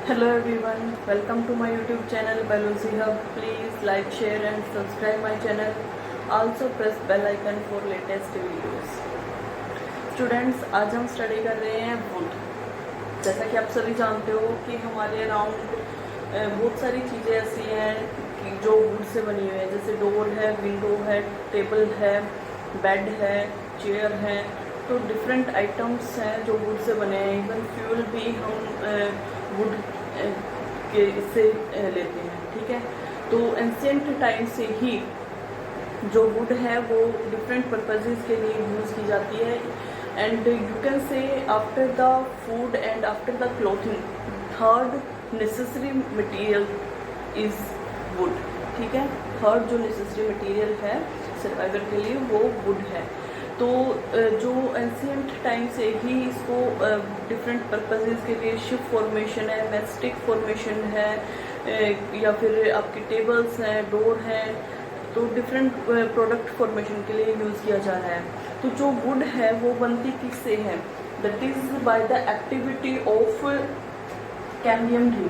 Hello everyone, welcome to my YouTube channel Biology Hub. Please like, share and subscribe my channel. Also press bell icon for latest videos. Students, आज हम study कर रहे हैं would. जैसा कि आप सभी जानते हो कि हमारे अराउंड बहुत सारी चीज़ें ऐसी हैं कि जो वुड से बनी हुई है, जैसे डोर है, विंडो है, टेबल है, बेड है, चेयर है। तो डिफरेंट आइटम्स हैं जो वुड से बने हैं। इवन फ्यूल भी हम वुड के इससे लेते हैं, ठीक है। तो एंशिएंट टाइम से ही जो वुड है वो डिफरेंट पर्पसेस के लिए यूज़ की जाती है। And you can say after the food and after the clothing third necessary material is would, ठीक है। थर्ड जो नेसेसरी मटेरियल है सर्वाइवल के लिए वो वुड है। तो जो एंशिएंट टाइम से ही इसको डिफरेंट पर्पसेस के लिए शिप फॉर्मेशन है, मैस्टिक फॉर्मेशन है, या फिर आपके टेबल्स हैं, डोर हैं, तो डिफरेंट प्रोडक्ट फॉर्मेशन के लिए यूज़ किया जा रहा है। तो जो वुड है वो बनती किससे है? That is by the activity of cambium ring,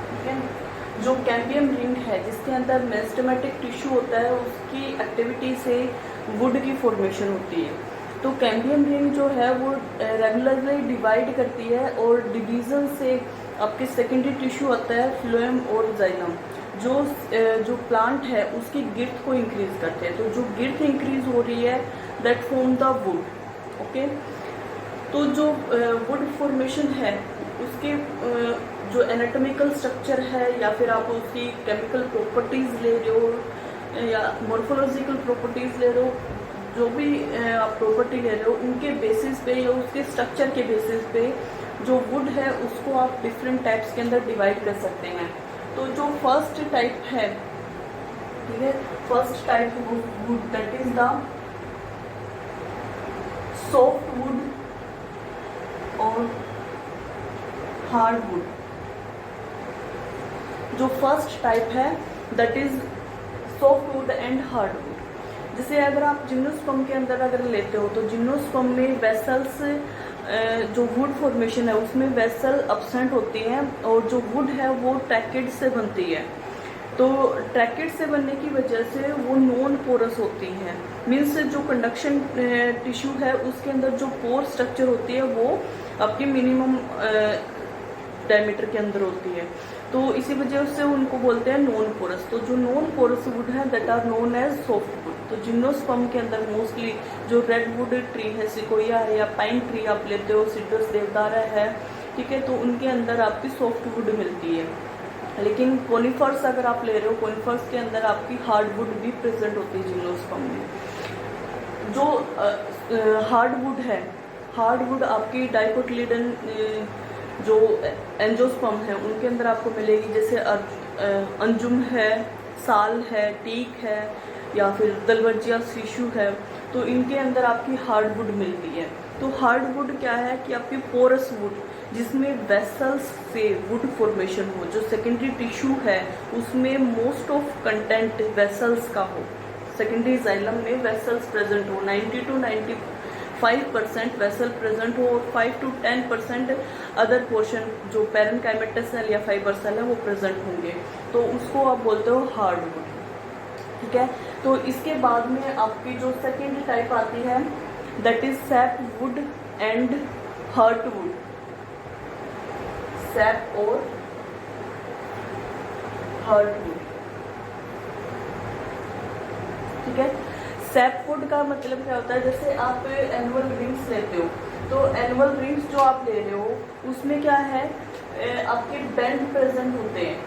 ठीक है। जो कैम्बियम रिंग है जिसके अंदर मेरिस्टेमेटिक टिश्यू होता है, उसकी एक्टिविटी से वुड की फॉर्मेशन होती है। तो कैम्बियम रिंग जो है वो रेगुलरली डिवाइड करती है और डिवीजन से आपके सेकेंडरी टिश्यू आता है फ्लोएम और जाइलम, जो प्लांट है उसकी गिर्थ को इंक्रीज करते हैं। तो जो गिर्थ इंक्रीज हो रही है that form the wood, okay. तो जो वुड फॉर्मेशन है उसके जो एनाटॉमिकल स्ट्रक्चर है या फिर आप उसकी केमिकल प्रॉपर्टीज ले रहे हो या मॉर्फोलॉजिकल प्रॉपर्टीज ले रहे हो, जो भी आप प्रॉपर्टी ले रहे हो उनके बेसिस पे या उसके स्ट्रक्चर के बेसिस पे जो वुड है उसको आप डिफरेंट टाइप्स के अंदर डिवाइड कर सकते हैं। तो जो फर्स्ट टाइप है, ठीक है, first type would that is the soft wood और हार्ड वुड। जो फर्स्ट टाइप है that is soft wood and hard would. जैसे अगर आप जिम्नोस्पर्म के अंदर अगर लेते हो तो जिम्नोस्पर्म में वेसल्स, जो वुड फॉर्मेशन है उसमें वेसल अब्सेंट होती हैं और जो वुड है वो ट्रैकेड से बनती है। तो ट्रैकेड से बनने की वजह से वो नॉन पोरस होती है, मीन्स जो कंडक्शन टिश्यू है उसके अंदर जो पोर स्ट्रक्चर होती है वो आपकी मिनिमम डायमीटर के अंदर होती है। तो इसी वजह से उनको बोलते हैं नॉन पोरस। तो जो नॉन पोरस वुड है that are known as soft wood. तो जिम्नोस्पर्म के अंदर मोस्टली जो रेड वुड ट्री है, सिकोया है या पाइन ट्री आप लेते हो, सिट्रस देवदारा है, ठीक है, तो उनके अंदर आपकी सॉफ्ट वुड मिलती है। लेकिन कोनिफर्स अगर आप ले रहे हो, कोनिफर्स के अंदर आपकी हार्ड वुड भी प्रेजेंट होती है जिम्नोस्पर्म में। जो हार्ड वुड है, हार्ड वुड आपकी डाइकोटिलीडन जो एंजियोस्पर्म है उनके अंदर आपको मिलेगी, जैसे अंजुम है, साल है, टीक है या फिर दलवर्जिया शिशु है। तो इनके अंदर आपकी हार्ड वुड मिलती है। तो हार्ड वुड क्या है कि आपकी पोरस वुड जिसमें वेसल्स से वुड फॉर्मेशन हो, जो सेकेंडरी टिश्यू है उसमें मोस्ट ऑफ कंटेंट वेसल्स का हो, सेकेंडरी जाइलम में वेसल्स प्रेजेंट हो, 90 to 95% वेसल प्रेजेंट हो और 5 to 10% अदर पोर्शन जो पैरेनकाइमेटस सेल या फाइबर सेल है वो प्रेजेंट होंगे। तो उसको आप बोलते हो हार्ड वुड, ठीक है। तो इसके बाद में आपकी जो सेकेंड टाइप आती है that is sap wood and heart wood. Sap और हर्ट वुड, ठीक है। सैप वुड का मतलब क्या होता है? जैसे आप एनुअल रिंग्स लेते हो तो एनुअल रिंग्स जो आप ले रहे हो उसमें क्या है, आपके बैंड प्रेजेंट होते हैं,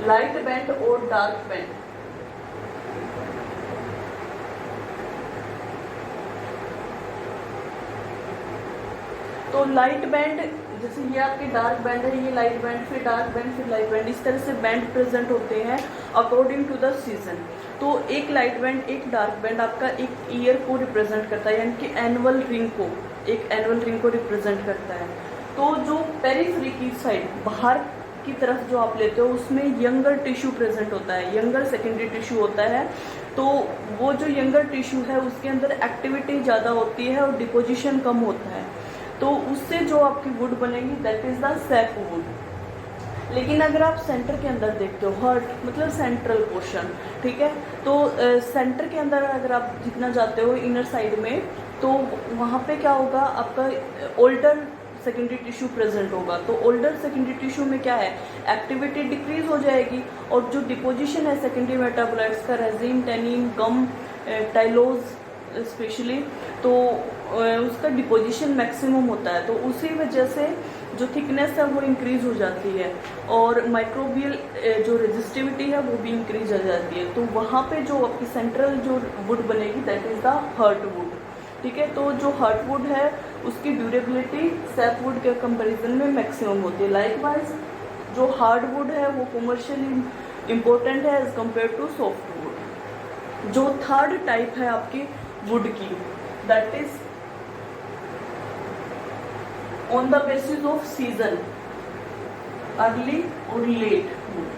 लाइट बैंड और डार्क बैंड। तो लाइट बैंड, जैसे ये आपके डार्क बैंड है, ये लाइट बैंड, फिर डार्क बैंड, फिर लाइट बैंड, इस तरह से बैंड प्रेजेंट होते हैं अकॉर्डिंग टू द सीजन। तो एक लाइट बैंड, एक डार्क बैंड आपका एक ईयर को रिप्रेजेंट करता है, यानी कि एनुअल रिंग को, एक एनुअल रिंग को रिप्रेजेंट करता है। तो जो पेरिफेरी की साइड, बाहर की तरफ जो आप लेते हो उसमें यंगर टिश्यू प्रेजेंट होता है, यंगर सेकेंडरी टिश्यू होता है। तो वो जो यंगर टिश्यू है उसके अंदर एक्टिविटी ज़्यादा होती है और डिपोजिशन कम होता है। तो उससे जो आपकी वुड बनेगी that is the SAP would. लेकिन अगर आप सेंटर के अंदर देखते हो, हर्ट मतलब सेंट्रल पोर्शन, ठीक है, तो सेंटर के अंदर अगर आप जितना जाते हो इनर साइड में, तो वहाँ पे क्या होगा, आपका ओल्डर सेकेंडरी टिश्यू प्रेजेंट होगा। तो ओल्डर सेकेंडरी टिश्यू में क्या है, एक्टिविटी डिक्रीज हो जाएगी, और जो डिपोजिशन है सेकेंडरी मेटाबोलाइट्स का, रेजिन, टेनिन, गम, टाइलोज स्पेशली, तो उसका डिपोजिशन मैक्सिमम होता है। तो उसी वजह से जो थिकनेस है वो इंक्रीज हो जाती है, और माइक्रोबियल जो रेजिस्टिविटी है वो भी इंक्रीज हो जाती है। तो वहाँ पे जो आपकी सेंट्रल जो वुड बनेगी that is the heart wood, ठीक है। तो जो हर्ट वुड है उसकी ड्यूरेबिलिटी सैप वुड के कंपैरिजन में मैक्सिमम होती है। लाइकवाइज जो हार्ड वुड है वो कमर्शियली इम्पोर्टेंट है as compare to soft wood. जो थर्ड टाइप है आपकी वुड की, that is on the basis of season, early और लेट वुड,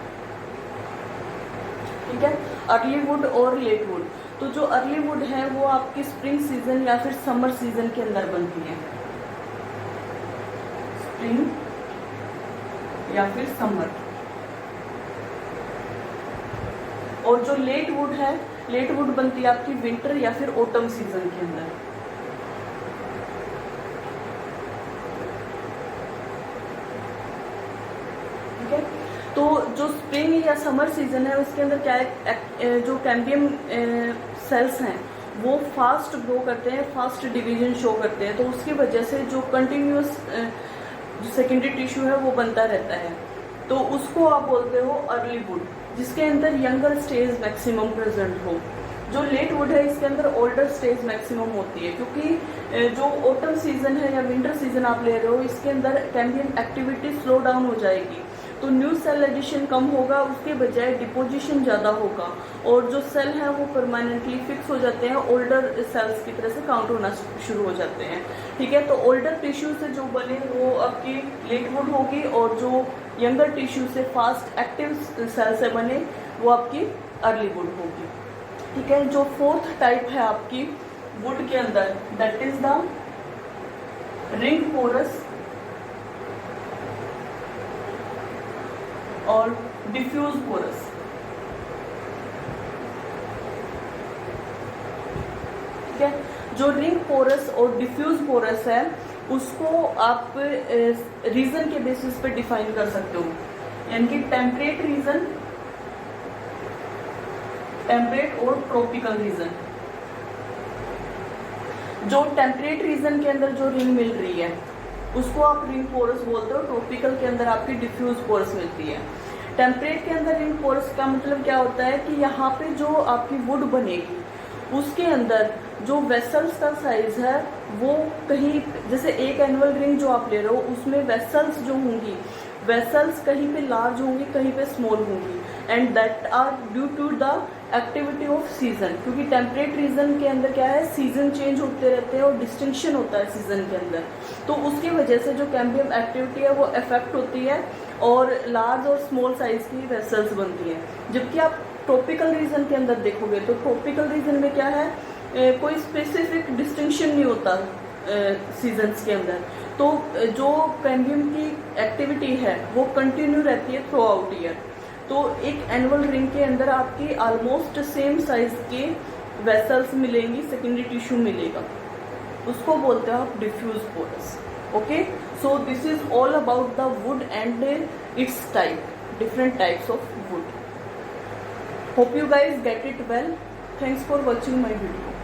ठीक है, अर्ली वुड और लेट वुड। तो जो अर्ली वुड है वो आपकी स्प्रिंग सीजन या फिर समर सीजन के अंदर बनती है, स्प्रिंग या फिर समर। और जो लेट वुड है, लेट वुड बनती है आपकी विंटर या फिर ऑटम सीजन के अंदर। ठीक है, तो जो स्प्रिंग या समर सीजन है उसके अंदर क्या है, जो कैम्बियम सेल्स हैं वो फास्ट ग्रो करते हैं, फास्ट डिवीजन शो करते हैं। तो उसकी वजह से जो कंटिन्यूस जो सेकेंडरी टिश्यू है वो बनता रहता है। तो उसको आप बोलते हो अर्ली वुड, जिसके अंदर यंगर स्टेज मैक्सिमम प्रेजेंट हो। जो लेट वुड है इसके अंदर ओल्डर स्टेज मैक्सिमम होती है, क्योंकि जो ऑटम सीजन है या विंटर सीजन आप ले रहे हो इसके अंदर कैम्बियम एक्टिविटी स्लो डाउन हो जाएगी, तो न्यू सेल एडिशन कम होगा, उसके बजाय डिपोजिशन ज़्यादा होगा, और जो सेल हैं वो परमानेंटली फिक्स हो जाते हैं, ओल्डर सेल्स की तरह से काउंट होना शुरू हो जाते हैं। ठीक है, तो ओल्डर टिश्यू से जो बने वो आपकी लेट वुड होगी, और जो यंगर टिश्यू से फास्ट एक्टिव सेल से बने वो आपकी अर्ली वुड होगी। ठीक है, जो फोर्थ टाइप है आपकी वुड के अंदर that is the ring porous और डिफ्यूज पोरस। ठीक है, जो रिंग पोरस और डिफ्यूज पोरस है उसको आप रीजन के बेसिस पे डिफाइन कर सकते हो, यानी कि टेम्परेट रीजन, टेम्परेट और ट्रॉपिकल रीजन। जो टेम्परेट रीजन के अंदर जो रिंग मिल रही है उसको आप रिंग पोरस बोलते हो, ट्रॉपिकल के अंदर आपकी डिफ्यूज पोरस मिलती है। टेम्परेट के अंदर रिंग पोरस का मतलब क्या होता है कि यहाँ पे जो आपकी वुड बनेगी उसके अंदर जो वेसल्स का साइज है वो कहीं, जैसे एक एनुअल रिंग जो आप ले रहे हो उसमें वेसल्स जो होंगी, वेसल्स कहीं पे लार्ज होंगी कहीं पे स्मॉल होंगी, and that are due to the activity of season. क्योंकि टेम्परेट रीजन के अंदर क्या है, सीजन चेंज होते रहते हैं और डिस्टिंक्शन होता है सीजन के अंदर, तो उसकी वजह से जो कैम्बियम एक्टिविटी है वो इफेक्ट होती है और लार्ज और स्मॉल साइज की वेसल्स बनती हैं। जबकि आप ट्रॉपिकल रीजन के अंदर देखोगे तो ट्रॉपिकल रीजन में क्या है, कोई स्पेसिफिक डिस्टिंक्शन नहीं होता सीजन्स के अंदर, तो जो कैम्बियम की एक्टिविटी है वो कंटिन्यू रहती है थ्रू आउट ईयर। तो एक एनुअल रिंग के अंदर आपकी ऑलमोस्ट सेम साइज के वेसल्स मिलेंगी, सेकेंडरी टिश्यू मिलेगा, उसको बोलते हैं आप diffuse porous. Okay, so this is all about the wood and its type, different types of wood. Hope you guys get it well. Thanks for watching my video.